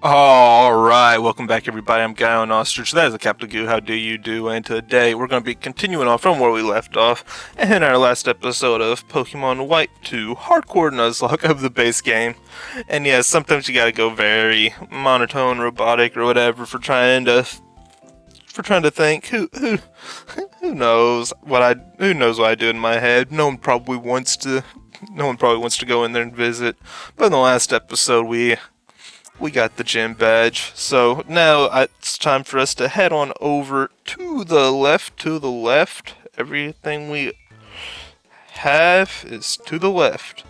Alright, welcome back everybody, I'm Guy on Ostrich, that is the Captain Goo, how do you do, and today we're going to be continuing on from where we left off, in our last episode of Pokemon White 2, Hardcore Nuzlocke of the base game. And yes, sometimes you gotta go very monotone, robotic, or whatever for trying to think, who knows what I do in my head. No one probably wants to go in there and visit, but in the last episode we got the gym badge. So now it's time for us to head on over to the left. To the left. Everything we have is to the left.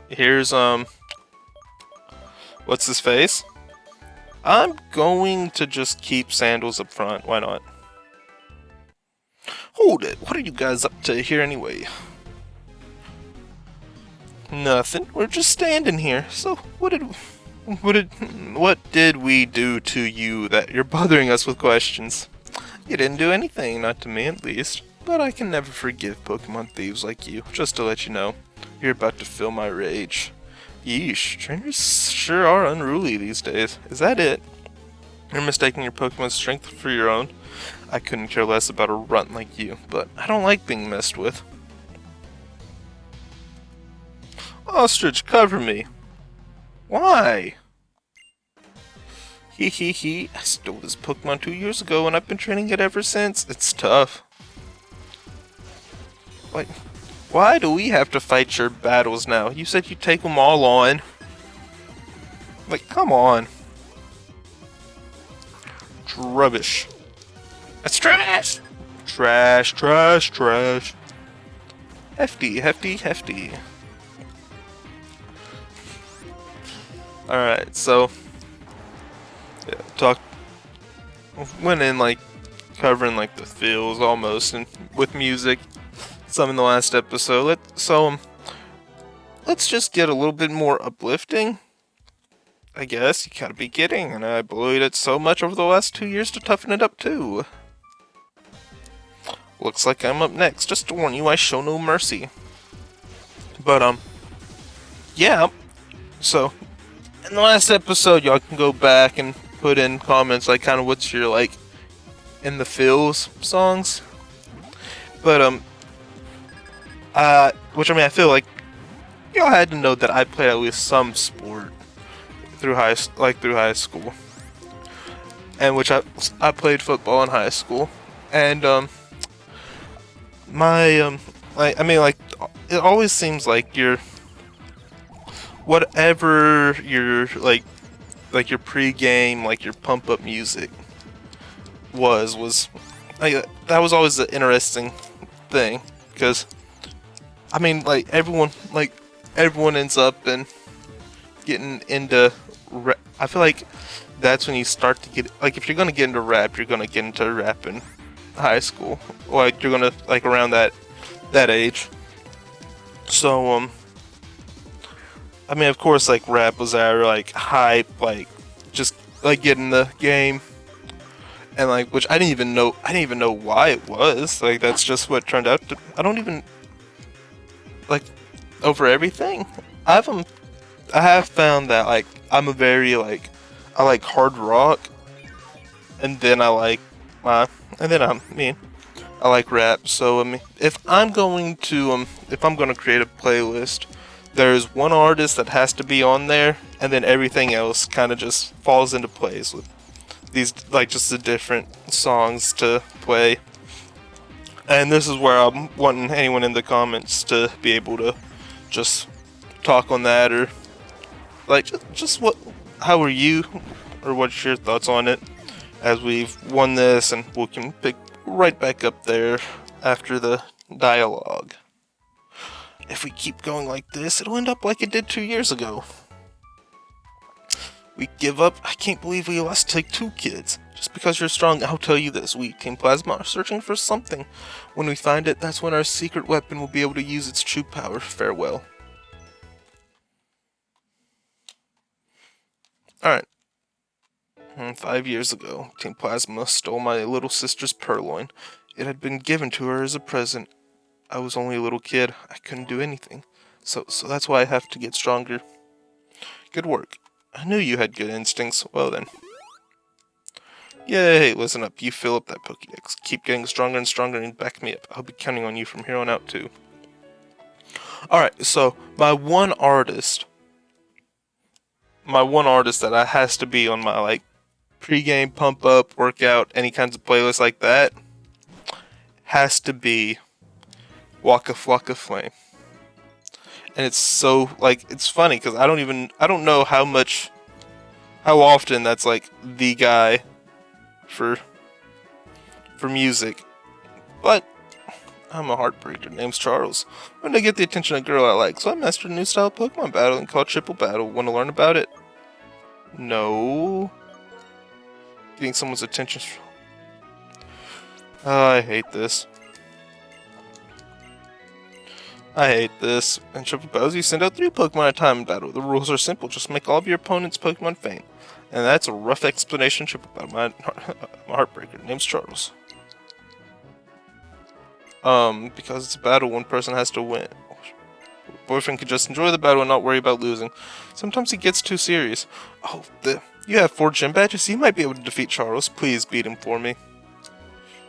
Here's what's his face? I'm going to just keep Sandals up front. Why not? Hold it. What are you guys up to here anyway? Nothing. We're just standing here. So what did we do to you that you're bothering us with questions? You didn't do anything, not to me at least. But I can never forgive Pokemon thieves like you. Just to let you know, you're about to feel my rage. Yeesh, trainers sure are unruly these days. Is that it? You're mistaking your Pokemon's strength for your own? I couldn't care less about a runt like you, but I don't like being messed with. Ostrich, cover me. Why? Hee. I stole this Pokemon 2 years ago and I've been training it ever since. It's tough. Like, why do we have to fight your battles now? You said you'd take them all on. Like, come on. Rubbish. That's trash! Trash. Hefty. Alright, so yeah, went in like covering like the feels almost, and with music, some in the last episode. Let's just get a little bit more uplifting. I guess you gotta be kidding, and I bullied it so much over the last 2 years to toughen it up too. Looks like I'm up next. Just to warn you, I show no mercy. But yeah. So in the last episode, y'all can go back and put in comments like kind of what's your like in the feels songs. But I feel like y'all had to know that I played at least some sport through high school, and which I played football in high school, and it always seems like whatever your like your pre-game, like your pump up music was like, that was always the interesting thing, because I mean everyone ends up and getting into I feel like that's when you start to get, like, if you're gonna get into rap, you're gonna get into rap in high school, like you're gonna like around that age. So I mean, of course, like rap was our like hype, like just like getting the game, and like which I didn't even know why it was. Like that's just what turned out to. I don't even like over everything. I have found that like I'm a very like I like hard rock, and then I like I like rap. So I mean, if I'm going to create a playlist, there's one artist that has to be on there, and then everything else kind of just falls into place with these, like, just the different songs to play. And this is where I'm wanting anyone in the comments to be able to just talk on that, or like how are you, or what's your thoughts on it, as we've won this, and we can pick right back up there after the dialogue. If we keep going like this, it'll end up like it did 2 years ago. We give up? I can't believe we lost to 2 kids. Just because you're strong, I'll tell you this. We, Team Plasma, are searching for something. When we find it, that's when our secret weapon will be able to use its true power. Farewell. Alright. 5 years ago, Team Plasma stole my little sister's purloin. It had been given to her as a present. I was only a little kid. I couldn't do anything. So that's why I have to get stronger. Good work. I knew you had good instincts. Well then. Yay, listen up. You fill up that Pokédex. Keep getting stronger and stronger and back me up. I'll be counting on you from here on out too. Alright, so my one artist that has to be on my like pre-game pump up, workout, any kinds of playlists like that has to be Waka Flocka Flame. And it's so like it's funny because I don't know how often that's like the guy for music. But I'm a heartbreaker. Name's Charles. I want to get the attention of a girl I like, so I mastered a new style of Pokemon battling called Triple Battle. Want to learn about it? No. Getting someone's attention. Oh, I hate this. In Triple Battles, you send out 3 Pokemon at a time in battle. The rules are simple. Just make all of your opponent's Pokemon faint. And that's a rough explanation of Triple Battle. My heartbreaker. Name's Charles. Because it's a battle, one person has to win. Boyfriend can just enjoy the battle and not worry about losing. Sometimes he gets too serious. Oh, you have 4 gym badges? You might be able to defeat Charles. Please beat him for me.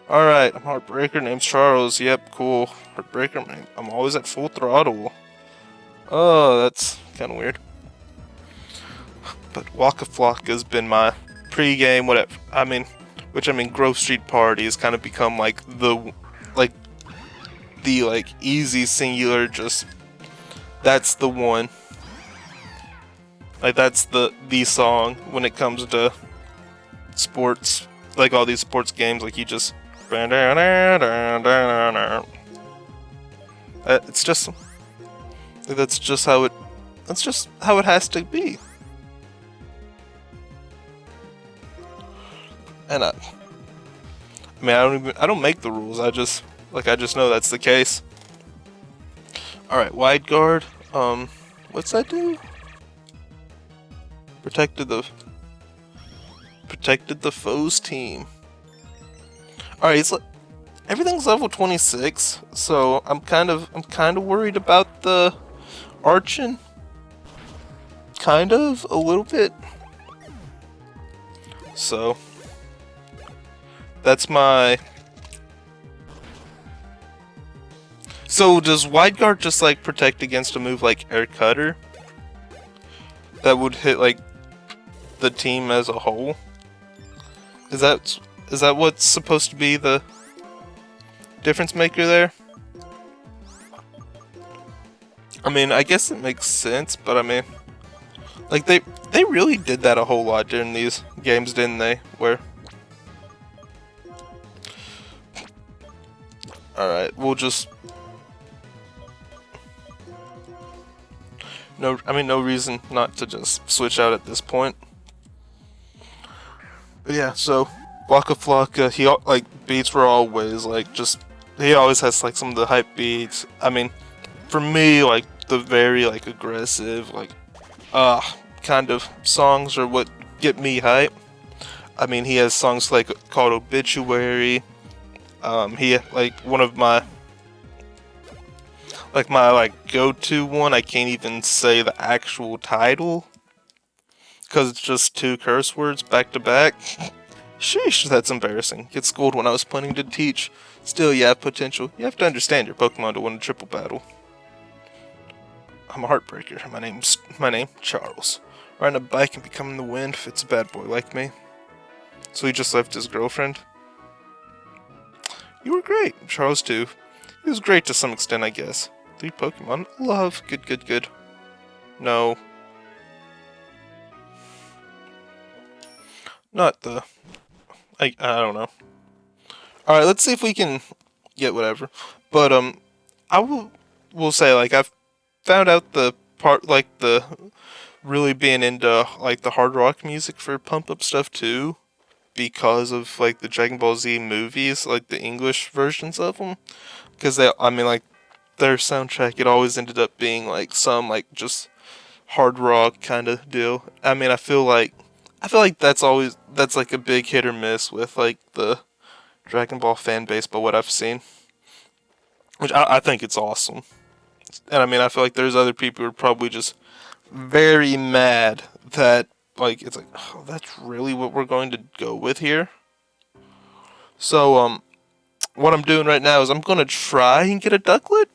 Alright, I'm Heartbreaker, name's Charles. Yep, cool. Heartbreaker, I'm always at full throttle. Oh, that's kind of weird. But Waka Flocka has been my pre-game, whatever. Grove Street Party has kind of become like the easy singular, just that's the one. Like that's the song when it comes to sports, like all these sports games, like you just it's just that's just how it has to be. And I don't make the rules. I just know that's the case. Alright, Wide Guard. What's that do? Protected the foe's team. Alright, everything's level 26, so I'm kind of worried about the Archon. Kind of, a little bit. So that's my. So does Wide Guard just like protect against a move like Air Cutter? That would hit like the team as a whole? Is that what's supposed to be the difference maker there? I mean, I guess it makes sense, but I mean, like they really did that a whole lot during these games, didn't they? Where alright, we'll just no reason not to just switch out at this point. But yeah, so Waka Flocka, he like beats were always like he always has like some of the hype beats. I mean, for me, like the very like aggressive like kind of songs are what get me hype. I mean, he has songs like called Obituary. He like one of my go-to one. I can't even say the actual title because it's just 2 curse words back to back. Sheesh, that's embarrassing. Get schooled when I was planning to teach. Still, you have potential. You have to understand your Pokemon to win a triple battle. I'm a heartbreaker. My name Charles. Riding a bike and becoming the wind fits a bad boy like me. So he just left his girlfriend. You were great. Charles too. He was great to some extent, I guess. 3 Pokemon. Love. Good. No. Not the... I don't know. Alright, let's see if we can get whatever. But, I will say, like, I've found out the part, like, the really being into, like, the hard rock music for pump-up stuff, too. Because of, like, the Dragon Ball Z movies, like, the English versions of them. Because their soundtrack, it always ended up being, like, some, like, just hard rock kind of deal. I mean, I feel like that's like a big hit or miss with like the Dragon Ball fan base, but what I've seen, which I think it's awesome. And I mean, I feel like there's other people who are probably just very mad that, like, it's like, oh, that's really what we're going to go with here. So, what I'm doing right now is I'm gonna try and get a Ducklet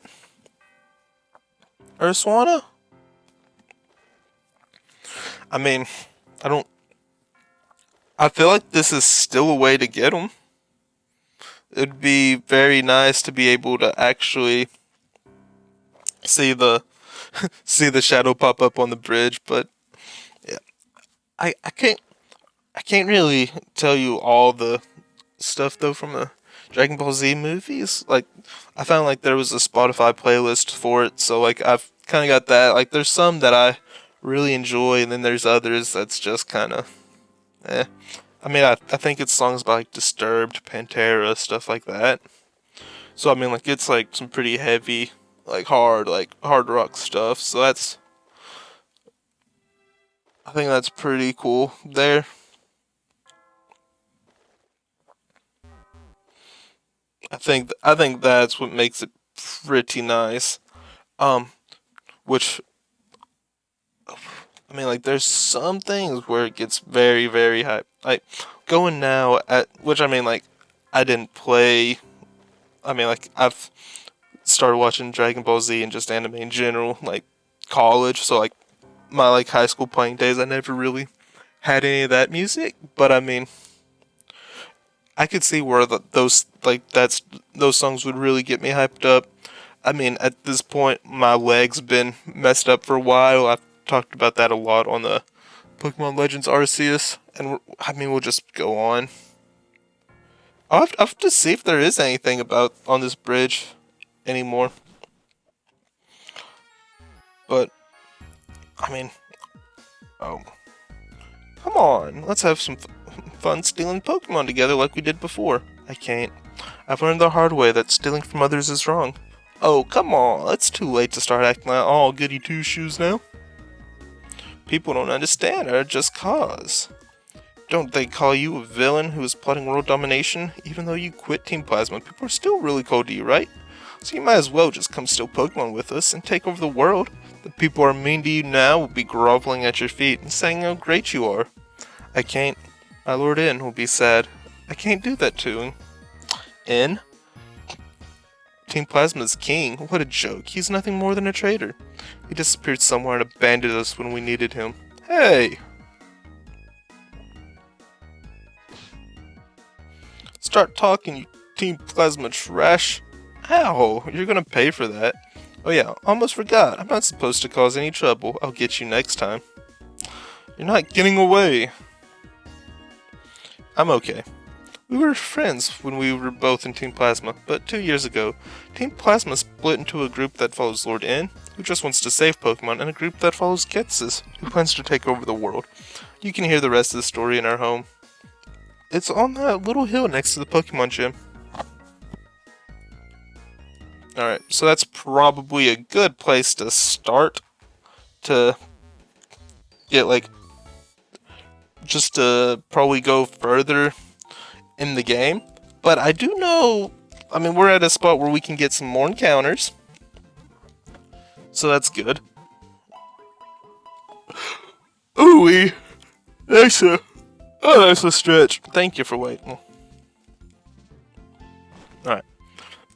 or a Swanna. I mean, I don't. I feel like this is still a way to get them. It'd be very nice to be able to actually see the see the shadow pop up on the bridge, but yeah, I can't really tell you all the stuff though from the Dragon Ball Z movies. Like, I found like there was a Spotify playlist for it, so like I've kind of got that. Like, there's some that I really enjoy, and then there's others that's just kind of eh. I mean, I think it's songs by like Disturbed, Pantera, stuff like that. So I mean, like, it's like some pretty heavy, like hard rock stuff. So I think that's pretty cool there. I think that's what makes it pretty nice. Um, which I mean, like, there's some things where it gets very, very hype. Like, going now at, which I mean, like, I didn't play. I mean, like, I've started watching Dragon Ball Z and just anime in general, like, college. So, like, my, like, high school playing days, I never really had any of that music. But, I mean, I could see where those songs would really get me hyped up. I mean, at this point, my legs been messed up for a while. I've talked about that a lot on the Pokemon Legends Arceus, and I mean, we'll just go on. I'll have to see if there is anything about on this bridge anymore. But I mean, oh, come on, let's have some fun stealing Pokemon together like we did before. I can't. I've learned the hard way that stealing from others is wrong. Oh, come on, it's too late to start acting like all goody two shoes now. People don't understand our just cause. Don't they call you a villain who is plotting world domination? Even though you quit Team Plasma, people are still really cold to you, right? So you might as well just come steal Pokemon with us and take over the world. The people who are mean to you now will be groveling at your feet and saying how great you are. I can't. My Lord N will be sad. I can't do that to him. N? Team Plasma's king? What a joke. He's nothing more than a traitor. He disappeared somewhere and abandoned us when we needed him. Hey! Start talking, you Team Plasma trash. Ow, you're gonna pay for that. Oh yeah, almost forgot. I'm not supposed to cause any trouble. I'll get you next time. You're not getting away. I'm okay. We were friends when we were both in Team Plasma, but 2 years ago, Team Plasma split into a group that follows Lord N, who just wants to save Pokemon, and a group that follows Ketsis, who plans to take over the world. You can hear the rest of the story in our home. It's on that little hill next to the Pokemon gym. Alright, so that's probably a good place to start to get, like, just to probably go further in the game. But I do know, I mean, we're at a spot where we can get some more encounters. So that's good. Ooh, that's a stretch. Thank you for waiting. Alright.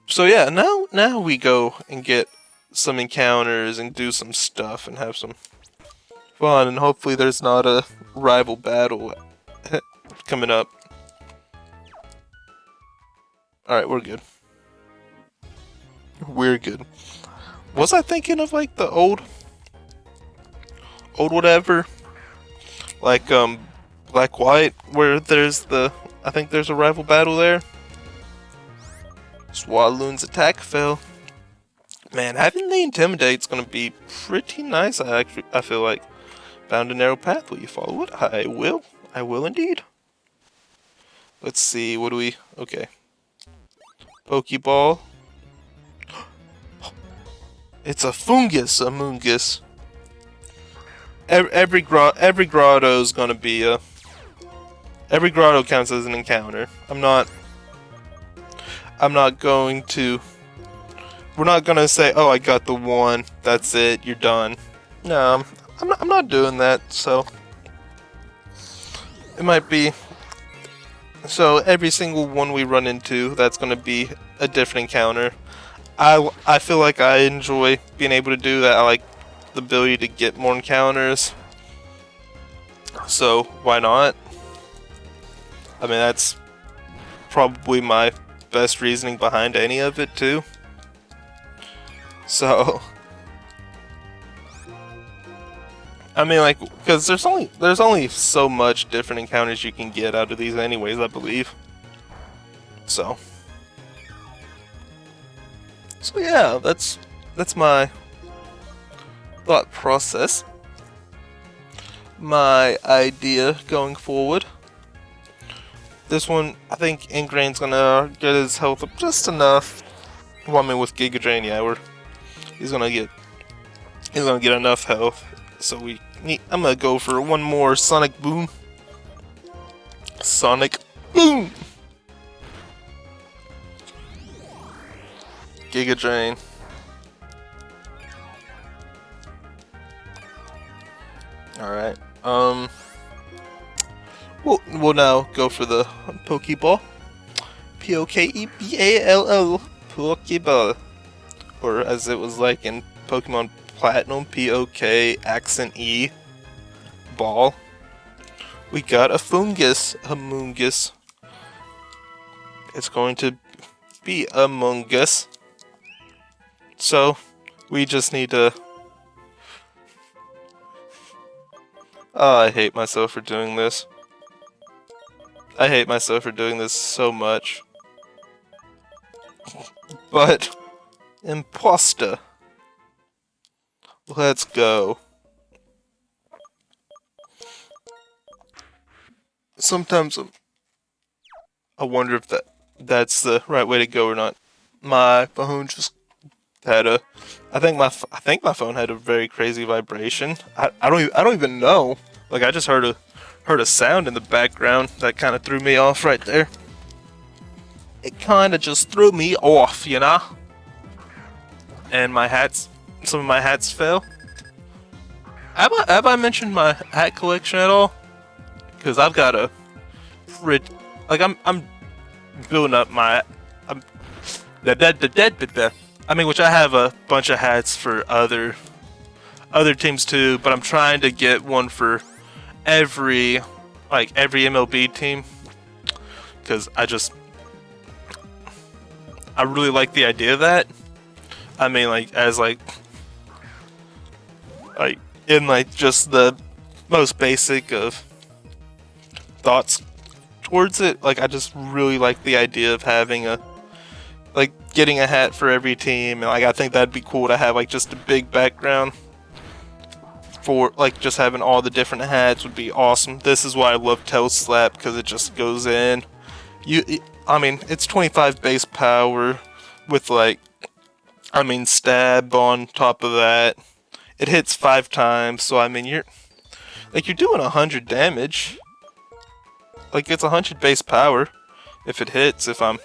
So yeah, now we go and get some encounters and do some stuff and have some fun, and hopefully there's not a rival battle coming up. Alright, we're good. We're good. Was I thinking of like the old whatever? Like Black White, where there's I think there's a rival battle there. Swaloon's attack fell. Man, having the Intimidate's gonna be pretty nice. I feel like. Found a narrow path. Will you follow it? I will. I will indeed. Let's see. What do we? Okay. Pokeball. It's a fungus, a mungus. Every grotto's gonna be a. Every grotto counts as an encounter. I'm not going to. We're not gonna say, "Oh, I got the one. That's it. You're done." No, I'm not doing that, so it might be. So every single one we run into, that's going to be a different encounter. I feel like I enjoy being able to do that. I like the ability to get more encounters. So why not? I mean, that's probably my best reasoning behind any of it too. So I mean, like, because there's only so much different encounters you can get out of these anyways, I believe. So yeah, that's my thought process. My idea going forward. This one, I think Ingrain's gonna get his health up just enough. Well, I mean, with Giga Drain, yeah, he's gonna get enough health. So I'm gonna go for one more Sonic Boom. Sonic Boom! Giga Drain. Alright, we'll now go for the Pokeball. Pokeball. Pokeball. Or as it was like in Pokemon Platinum, POK accent E ball. We got a fungus, Among Us. It's going to be Among Us. So we just need to. Oh, I hate myself for doing this. I hate myself for doing this so much. But imposter. Let's go. Sometimes I wonder if that's the right way to go or not. My phone just had a. I think my phone had a very crazy vibration. I don't even know. Like, I just heard a sound in the background that kind of threw me off right there. It kind of just threw me off, you know. And some of my hats fell. Have I mentioned my hat collection at all? Because I've got a I'm building up my I mean, which I have a bunch of hats for other teams too, but I'm trying to get one for every MLB team, because I really like the idea of that. I mean, like, as like in like just the most basic of thoughts towards it, like, I just really like the idea of having getting a hat for every team, and like, I think that'd be cool to have like just a big background for like just having all the different hats would be awesome. This is why I love Tail Slap, because it just goes in. I mean, it's 25 base power with stab on top of that. It hits 5 times, so I mean, you're doing 100 damage. Like, it's 100 base power if it hits, if I'm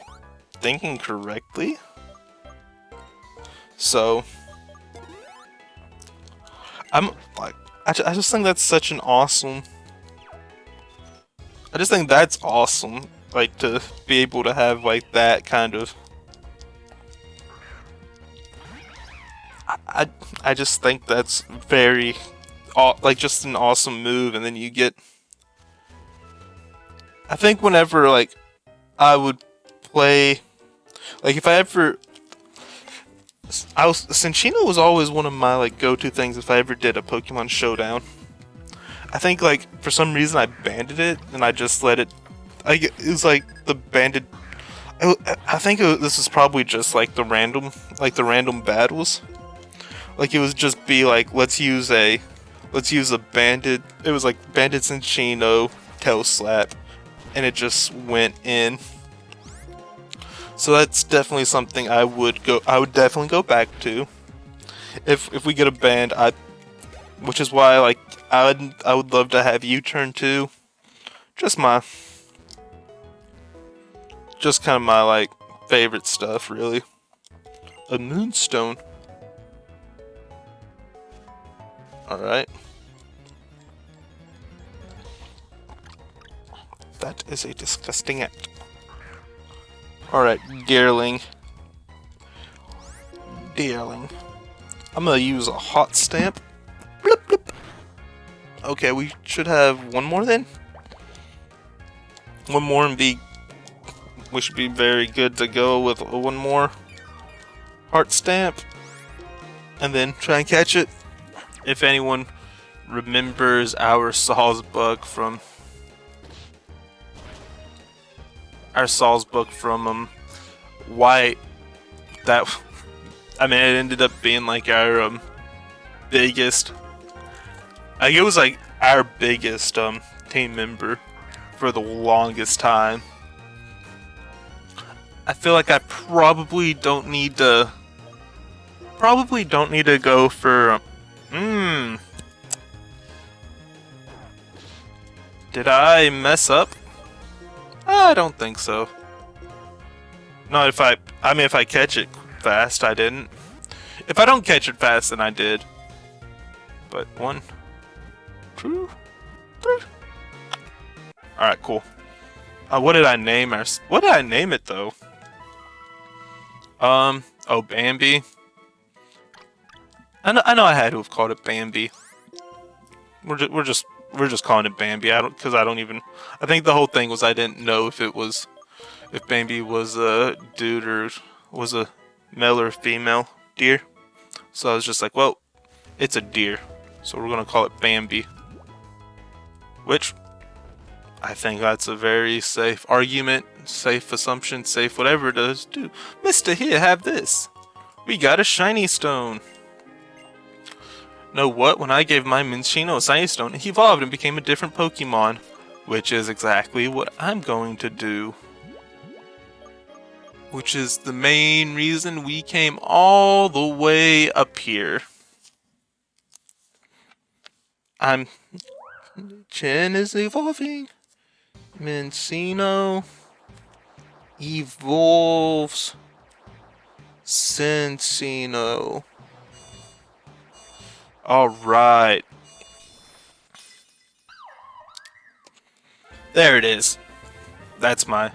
thinking correctly. So I'm like, I just think that's such an awesome. I just think that's awesome, like, to be able to have like that kind of. I just think that's very, like, just an awesome move, and then you get. I think whenever like I would play, like, if I ever. Cinccino was always one of my like go-to things if I ever did a Pokemon Showdown. I think, like, for some reason I banded it and I just let it. It was like the banded. I think this is probably just like the random battles. Like, it was just be like, let's use a banded. It was like banded Cinccino, Tail Slap, and it just went in. So that's definitely something I would definitely go back to if we get a band. Which is why, like, I would love to have U-Turn too. Just kind of my like favorite stuff, really. A Moonstone. All right. is a disgusting act. Alright, Deerling. Deerling. I'm gonna use a hot stamp. Bloop, bloop. Okay, we should have one more then. One more and we should be very good to go with one more heart stamp. And then try and catch it. If anyone remembers our Salzbug from White, that I mean, it ended up being like our biggest. I think it was like our biggest team member for the longest time. I feel like I probably don't need to go for. Did I mess up? I don't think so. No, if I catch it fast, I didn't. If I don't catch it fast, then I did. But 1, 2, 3. All right, cool. What did I name it though? Oh, Bambi. I know I had to have called it Bambi. We're just calling it Bambi. I think the whole thing was I didn't know if Bambi was a dude or was a male or female deer. So I was just like, well, it's a deer, so we're gonna call it Bambi. Which I think that's a very safe argument, safe assumption, safe whatever it is. Dude, Mister, here, have this. We got a shiny stone. Know what? When I gave my Minccino a shiny stone, he evolved and became a different Pokemon. Which is exactly what I'm going to do. Which is the main reason we came all the way up here. Chen is evolving. Minccino evolves Cinccino. Alright. There it is. That's my...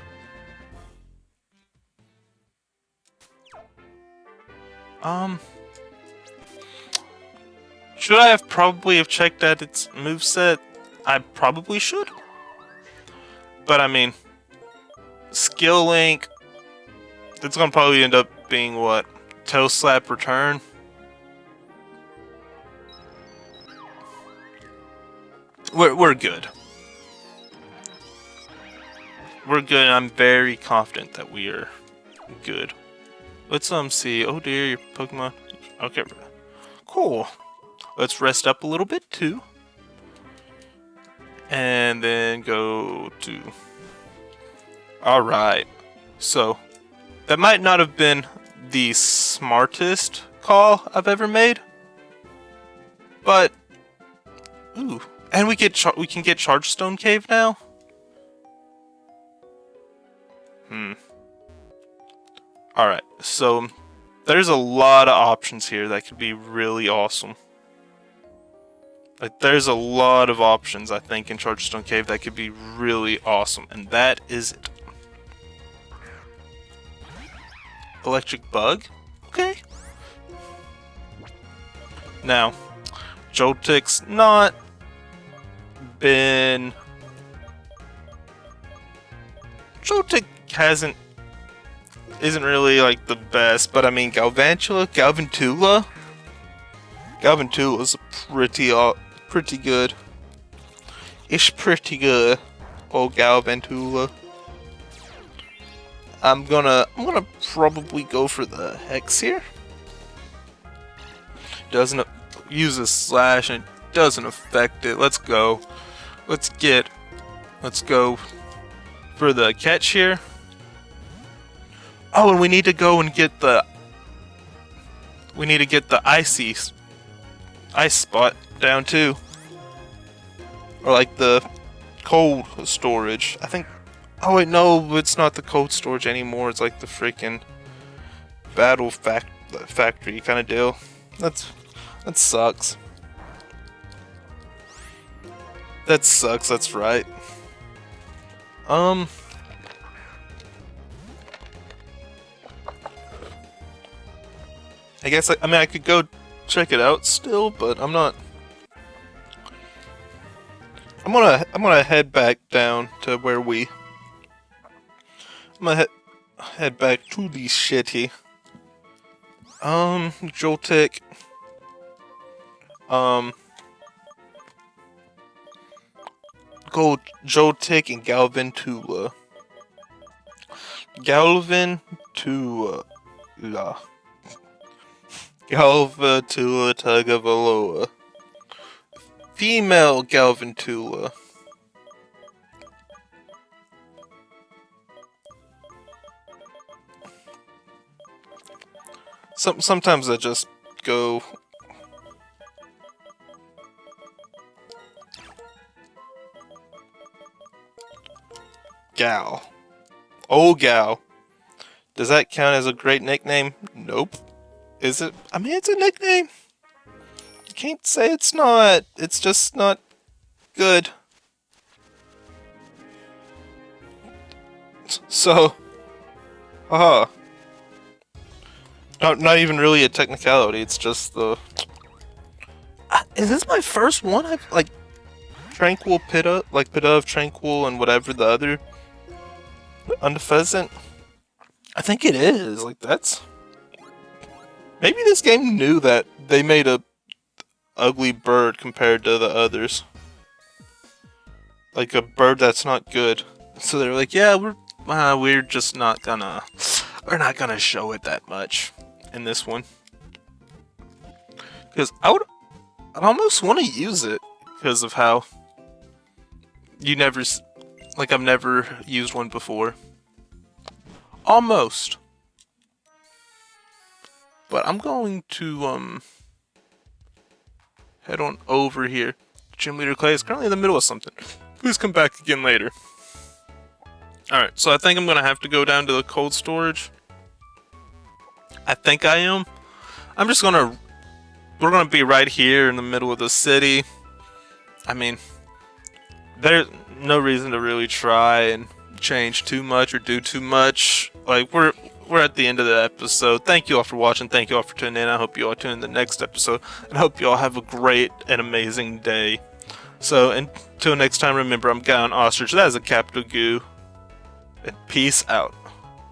Should I have probably have checked out its moveset? I probably should. But I mean, Skill Link, it's gonna probably end up being what? Toe Slap Return? We're good. We're good, and I'm very confident that we are good. Let's see. Oh dear, your Pokemon. Okay, cool. Let's rest up a little bit too, and then go to. All right. So that might not have been the smartest call I've ever made, but ooh, and we can get Chargestone Cave now. Alright, so there's a lot of options here that could be really awesome. Like, there's a lot of options, I think, in Chargestone Cave that could be really awesome, and that is it. Electric Bug? Okay. Now, Joltik's not been... Joltik isn't really like the best, but I mean Galvantula's pretty good. It's pretty good, old Galvantula. I'm gonna probably go for the Hex here. Doesn't use a slash and it doesn't affect it. Let's go. Let's go for the catch here. Oh, and we need to go and get the... We need to get the ice spot down too. Or like the cold storage. I think... Oh wait, no, it's not the cold storage anymore. It's like the freaking battle factory kind of deal. That sucks. That sucks, that's right. Um, I guess I mean I could go check it out still, but I'm not. I'm gonna head back down to where we. I'm gonna head back to the shitty. Joltik. Go Joltik and Galvantula. Galvantula. Galvatula Tagavaloa. Female Galvantula. Sometimes I just go. Gal. Oh, Gal. Does that count as a great nickname? Nope. Is it? I mean, it's a nickname. You can't say it's not. It's just not good. So, not even really a technicality. It's just the. Is this my first one? I've like Tranquil Pitta, like Pitta of Tranquil and whatever the other Unpheasant. I think it is. Like that's. Maybe this game knew that they made a ugly bird compared to the others. Like a bird that's not good. So they're like, yeah, we're just not gonna. We're not gonna show it that much in this one. Because I'd almost want to use it because of how you never, like I've never used one before. Almost. But I'm going to head on over here. Gym Leader Clay is currently in the middle of something. Please come back again later. Alright, so I think I'm gonna have to go down to the cold storage. I think I am. I'm just gonna. We're gonna be right here in the middle of the city. I mean, there's no reason to really try and change too much or do too much. Like we're at the end of the episode. Thank you all for watching. Thank you all for tuning in. I hope you all tune in the next episode, and I hope you all have a great and amazing day. So until next time, remember I'm Guy on Ostrich. That is a capital Goo, and peace out.